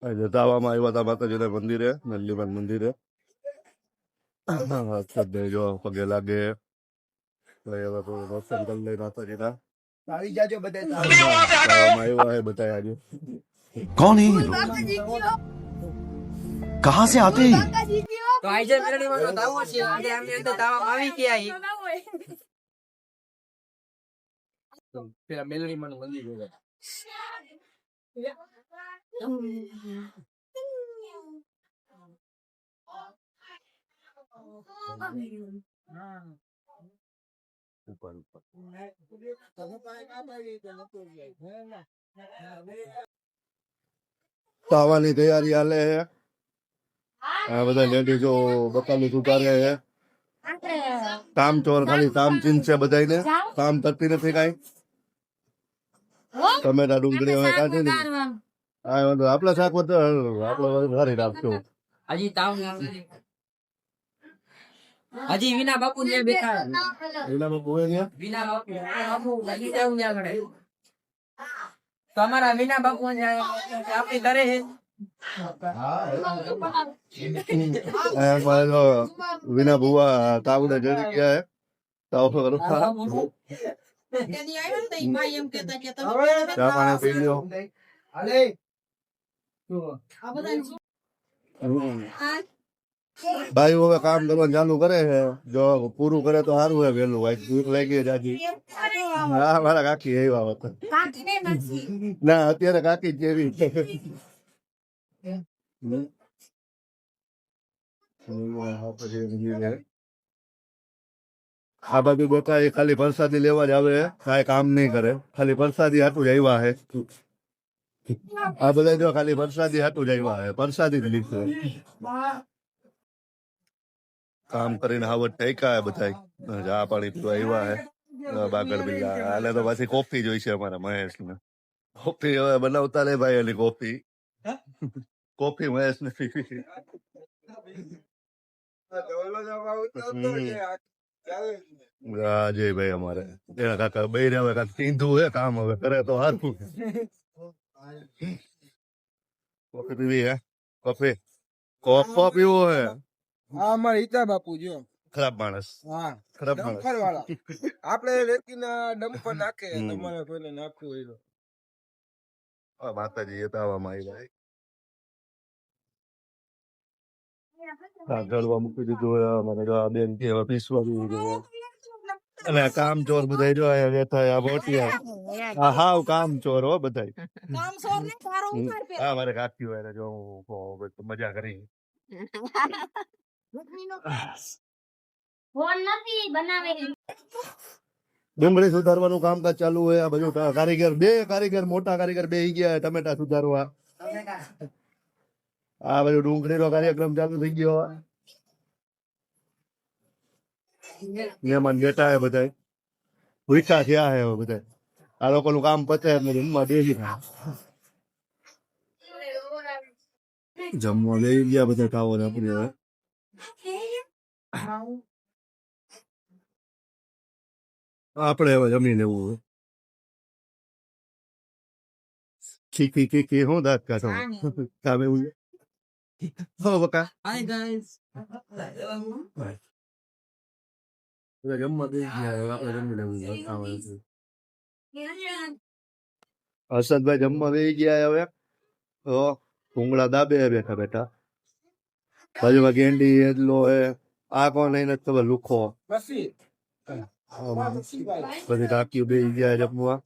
જતાવામાં આવ્યા હતા માતાજીના મંદિરે, નલ્લીમાન મંદિરે. શ્રદ્ધા જો પગે લાગે હવે તો દર્શન કરી લઈ માતાજીના. આવી જાજો બધા જવામાં આવ્યા હે બધા આજે. कौन है ये लोग? कहाँ से आते हैं? તો આજે મેલડી માં તાવો છે આજે અમે અંદર તાવા આવી ગયા હી પેલા મેલડી માં મંદિર જોયા. ઉપર ઉપર તાવાની તૈયારી હાલે હે. આ બધા લેડીઝો બકાલું ઉતારે હે. કામ ચોર ખાલી કામ ચીન છે બધાને, કામ કરતી નથી કઈ. ટમેટા ડુંગળી હવે કાઢી ને હા વાંધો આપડે શાક આપડે ઘરે રાખજો. હજી તાવ હજી વિના બાપુ ને બેઠા એના બોય ને વિના બાપુ હજી તાવ ને આગળ તમારા વિના બાપુ આપણી ઘરે હે વિના ભુવા તાવડે જડી ગયા હે. તાવ કરવા ચા પાણી પી લ્યો. ભાઈ હવે કામ કરવાનું ચાલુ કરે છે. જો પૂરું કરે તો સારું હે. વહેલું ભાઈ ભૂખ લાગી જાજી. હા મારા કાકી આવ્યા હતા. ના અત્યારે કાકી જ જેવી. આ બાજુ બધા ખાલી પ્રસાદી લેવા જ આવે, કાંઈ કામ નહીં કરે. ખાલી પ્રસાદી હાટું જ આવ્યા હે. આ બધા જો ખાલી પ્રસાદી હાટું જ આવ્યા હે, પ્રસાદી જ લીધું. કામ કરીને હાવટ ટેકા હે બધા. ચા પાણી પીવા આવ્યા હે. બાગડ બિલ્લા હાલે તો પાછી કોફી જોઈશે અમારા મહેશ ને. કોફી હવે બનાવતા લે ભાઈ એની કોફી. કોફી મહેશ ને પીવી. અજયભાઈ અમારે એના કાકા બૈર હવે કાંક કીધું હે કામ હવે કરે તો સારું. કોફી પીવી હે? કોફી કોફો પીવો હે? હા અમારે ઈતા બાપુ જો ખરાબ માણસ. હા ખરાબ માણસ. ડમ્પર વાળા આપણે રેતીના ડમ્પર નાખે તમારે કોઈને નાખવું હોય તો. માતાજી એ તાવામાં આવ્યા. ગળવા મૂકી દીધું હોય મને જો આ બેન કે હવે પીસવા દીધું. અને કામ ચોર બધા જો આ બોટિયા આ હાવ કામ ચોર હો બધા. હા મારે કાકી હોય જો મજા કરી. ડુંગળી સુધારવાનું કામકાજ ચાલુ હોય. આ બધું કારીગર મોટા કારીગર બે ગયા ટમેટા સુધારવા. આ બધું ડુંગળી નો કાર્યક્રમ ચાલુ થઈ ગયો. મહેમાન બેઠા હે બધા, ભૂખા થયા હે બધા. આ લોકો નું કામ પતે એટલે જમવા બેસી જમવા લઈ ગયા બધા. ખાવો ને આપણે હવે આપણે હવે જમી લેવું. ખીખી હું દાંત કાઢો કામ એવું હો બકા. હાય ગાઈસ જમવા દઈ ગયા આપણે જમી લેવું. હર્ષદભાઈ જમવા દઈ ગયા હવે તો ભૂંગળા દાબે બેઠા બેઠા. બાજુમાં ગેંડી એટલો હે. આ કોણ નહીં નથી ખબર લુખો. બધી ટાંકીઓ બે ગયા જમવા.